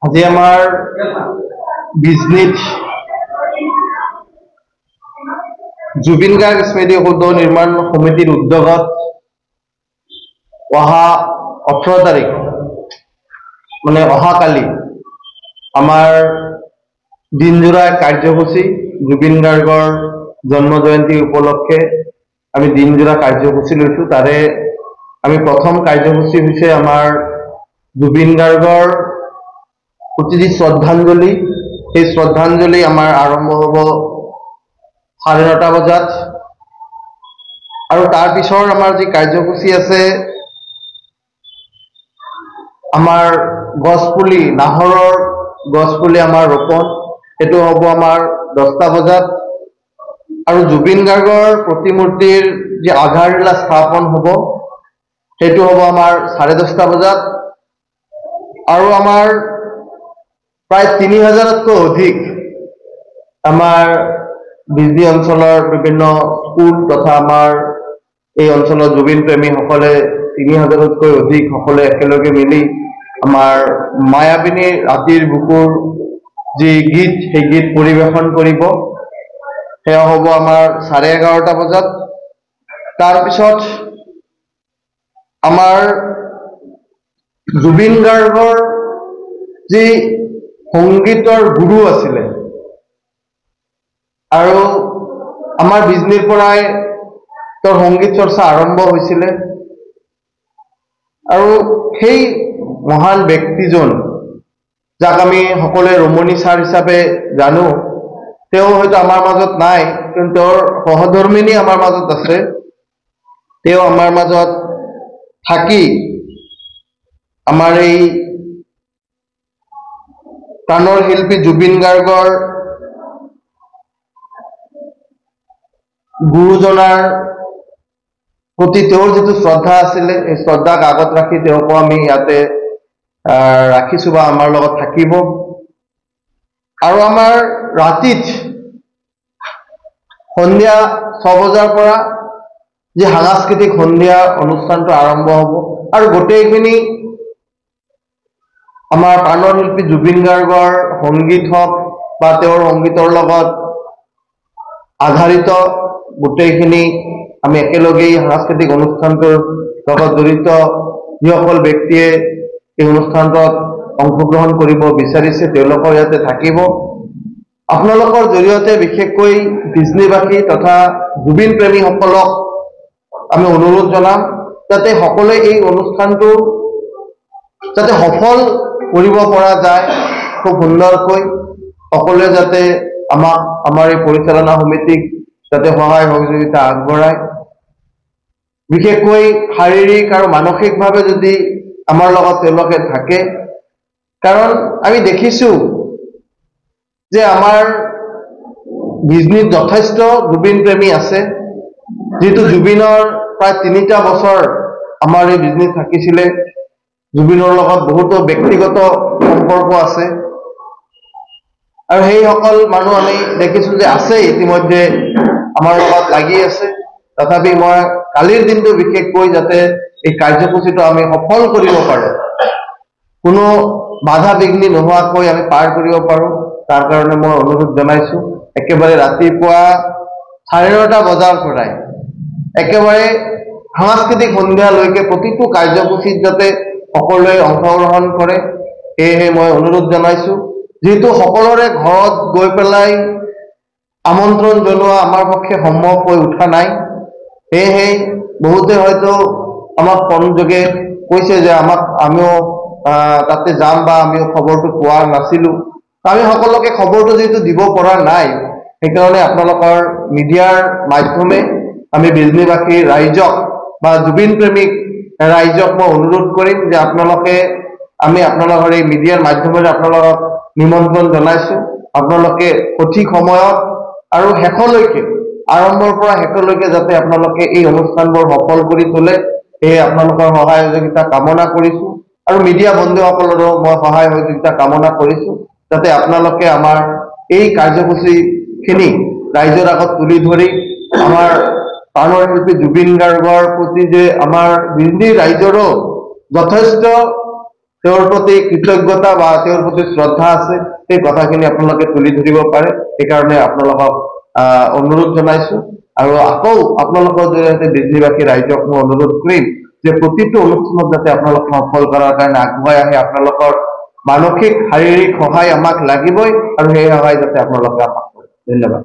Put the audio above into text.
আজি আমাৰ বিজনীত জুবিন গাৰ্গ স্মৃতি সৌধ নিৰ্মাণ সমিতিৰ উদ্যোগত অহা 18 তাৰিখ মানে অহাকালি আমাৰ দিনজোৰা কাৰ্যসূচী জুবিন গাৰ্গৰ জন্ম জয়ন্তী উপলক্ষে আমি দিনজোৰা কাৰ্যসূচী লৈছোঁ। তাৰে আমি প্ৰথম কাৰ্যসূচী হৈছে আমাৰ জুবিন গাৰ্গৰ প্ৰতি যি শ্ৰদ্ধাঞ্জলি, সেই শ্ৰদ্ধাঞ্জলি আমাৰ আৰম্ভ হ'ব 9:30 বজাত আৰু তাৰ পিছৰ আমাৰ যি কাৰ্যসূচী আছে আমাৰ গছপুলি নাহৰৰ গছপুলি আমাৰ ৰোপণ, সেইটো হ'ব আমাৰ 10টা বজাত আৰু জুবিন গাৰ্গৰ প্ৰতিমূৰ্তিৰ যি আধাৰশিলা স্থাপন হ'ব সেইটো হ'ব আমাৰ 10:30 বজাত আৰু আমাৰ প্ৰায় 3000তকৈ অধিক আমাৰ বিজনী অঞ্চলৰ বিভিন্ন স্কুল তথা আমাৰ এই অঞ্চলৰ জুবিন প্ৰেমীসকলে 3000তকৈ অধিক সকলে একেলগে মিলি আমাৰ মায়াবিনী ৰাতিৰ বুকুৰ যি গীত সেই গীত পৰিৱেশন কৰিব। সেয়া হ'ব আমাৰ 11:30 বজাত। তাৰপিছত আমাৰ জুবিন গাৰ্গৰ যি সংগীতৰ গুৰু আছিলে আৰু আমাৰ বিজনীৰ পৰাই তেওঁৰ সংগীত চৰ্চা আৰম্ভ হৈছিলে আৰু সেই মহান ব্যক্তিজন যাক আমি সকলোৱে ৰমণী ছাৰ হিচাপে জানো, তেওঁ হয়তো আমাৰ মাজত নাই, কিন্তু তেওঁৰ সহধৰ্মিনী আমাৰ মাজত আছে। তেওঁ আমাৰ মাজত থাকি আমাৰ এই প্ৰাণৰ শিল্পী জুবিন গাৰ্গৰ গুৰুজনাৰ প্ৰতি তেওঁৰ যিটো শ্ৰদ্ধা আছিলে, এই শ্ৰদ্ধাক আগত ৰাখি তেওঁকো আমি ইয়াতে ৰাখিছোঁ বা আমাৰ লগত থাকিব। আৰু আমাৰ ৰাতিত সন্ধিয়া 6 বজাৰ পৰা যি সাংস্কৃতিক সন্ধিয়া অনুষ্ঠানটো আৰম্ভ হ'ব আৰু গোটেইখিনি আমাৰ প্ৰাণৰ শিল্পী জুবিন গাৰ্গৰ সংগীত হওক বা তেওঁৰ সংগীতৰ লগত আধাৰিত গোটেইখিনি আমি একেলগেই সাংস্কৃতিক অনুষ্ঠানটোৰ লগত জড়িত যিসকল ব্যক্তিয়ে এই অনুষ্ঠানটোত অংশগ্ৰহণ কৰিব বিচাৰিছে তেওঁলোকৰ ইয়াতে থাকিব। আপোনালোকৰ জৰিয়তে বিশেষকৈ বিজনীবাসী তথা জুবিন প্ৰেমীসকলক আমি অনুৰোধ জনাম যাতে সকলোৱে এই অনুষ্ঠানটো যাতে সফল কৰিব পৰা যায়, খুব সুন্দৰকৈ সকলোৱে যাতে আমাক আমাৰ এই পৰিচালনা সমিতিক যাতে সহায় সহযোগিতা আগবঢ়ায়। বিশেষকৈ শাৰীৰিক আৰু মানসিকভাৱে যদি আমাৰ লগত তেওঁলোকে থাকে, কাৰণ আমি দেখিছোঁ যে আমাৰ বিজনীত যথেষ্ট জুবিন প্ৰেমী আছে, যিটো জুবিনৰ প্ৰায় 3টা বছৰ আমাৰ এই বিজনীত থাকিছিলে। জুবিনৰ লগত বহুতো ব্যক্তিগত সম্পৰ্ক আছে আৰু সেইসকল মানুহ আমি দেখিছোঁ যে আছে ইতিমধ্যে আমাৰ লগত লাগি আছে। তথাপি মই কালিৰ দিনটো বিশেষকৈ যাতে এই কাৰ্যসূচীটো আমি সফল কৰিব পাৰোঁ, কোনো বাধা বিঘ্নি নোহোৱাকৈ আমি পাৰ কৰিব পাৰোঁ, তাৰ কাৰণে মই অনুৰোধ জনাইছোঁ। একেবাৰে ৰাতিপুৱা 9:30 বজাৰ পৰাই একেবাৰে সাংস্কৃতিক সন্ধিয়ালৈকে প্ৰতিটো কাৰ্যসূচীত যাতে সকলোৱে অংশগ্ৰহণ কৰে, সেয়েহে মই অনুৰোধ জনাইছোঁ। যিহেতু সকলোৰে ঘৰত গৈ পেলাই আমন্ত্ৰণ জনোৱা আমাৰ পক্ষে সম্ভৱ হৈ উঠা নাই, সেয়েহে বহুতে হয়তো আমাক ফোনযোগে কৈছে যে আমিও তাতে যাম বা আমিও খবৰটো পোৱা নাছিলোঁ। আমি সকলোকে খবৰটো যিহেতু দিব পৰা নাই, সেইকাৰণে আপোনালোকৰ মিডিয়াৰ মাধ্যমে আমি বিজনীবাসী ৰাইজক বা জুবিন প্ৰেমিক ৰাইজক মই অনুৰোধ কৰিম যে আমি আপোনালোকৰ এই মিডিয়াৰ মাধ্যমেৰে আপোনালোকক নিমন্ত্ৰণ জনাইছোঁ। আপোনালোকে সঠিক সময়ত আৰু শেষলৈকে, আৰম্ভৰ পৰা শেষলৈকে যাতে আপোনালোকে এই অনুষ্ঠানবোৰ সফল কৰি তোলে, সেয়ে আপোনালোকৰ সহায় সহযোগিতা কামনা কৰিছোঁ আৰু মিডিয়া বন্ধুসকলৰো মই সহায় সহযোগিতা কামনা কৰিছোঁ যাতে আপোনালোকে আমাৰ এই কাৰ্যসূচীখিনি ৰাইজৰ আগত তুলি ধৰি আমাৰ প্ৰাণৰ শিল্পী জুবিন গাৰ্গৰ প্ৰতি যে আমাৰ বিজনী ৰাইজৰো যথেষ্ট তেওঁৰ প্ৰতি কৃতজ্ঞতা বা তেওঁৰ প্ৰতি শ্ৰদ্ধা আছে, সেই কথাখিনি আপোনালোকে তুলি ধৰিব পাৰে। সেইকাৰণে আপোনালোকক অনুৰোধ জনাইছো। আৰু আকৌ আপোনালোকৰ জৰিয়তে ডিজনীবাসী ৰাইজক মই অনুৰোধ কৰিম যে প্ৰতিটো অনুষ্ঠানত যাতে আপোনালোকে সফল কৰাৰ কাৰণে আগুৱাই আহে। আপোনালোকৰ মানসিক শাৰীৰিক সহায় আমাক লাগিবই, আৰু সেই সহায় যাতে আপোনালোকে আমাক কৰে। ধন্যবাদ।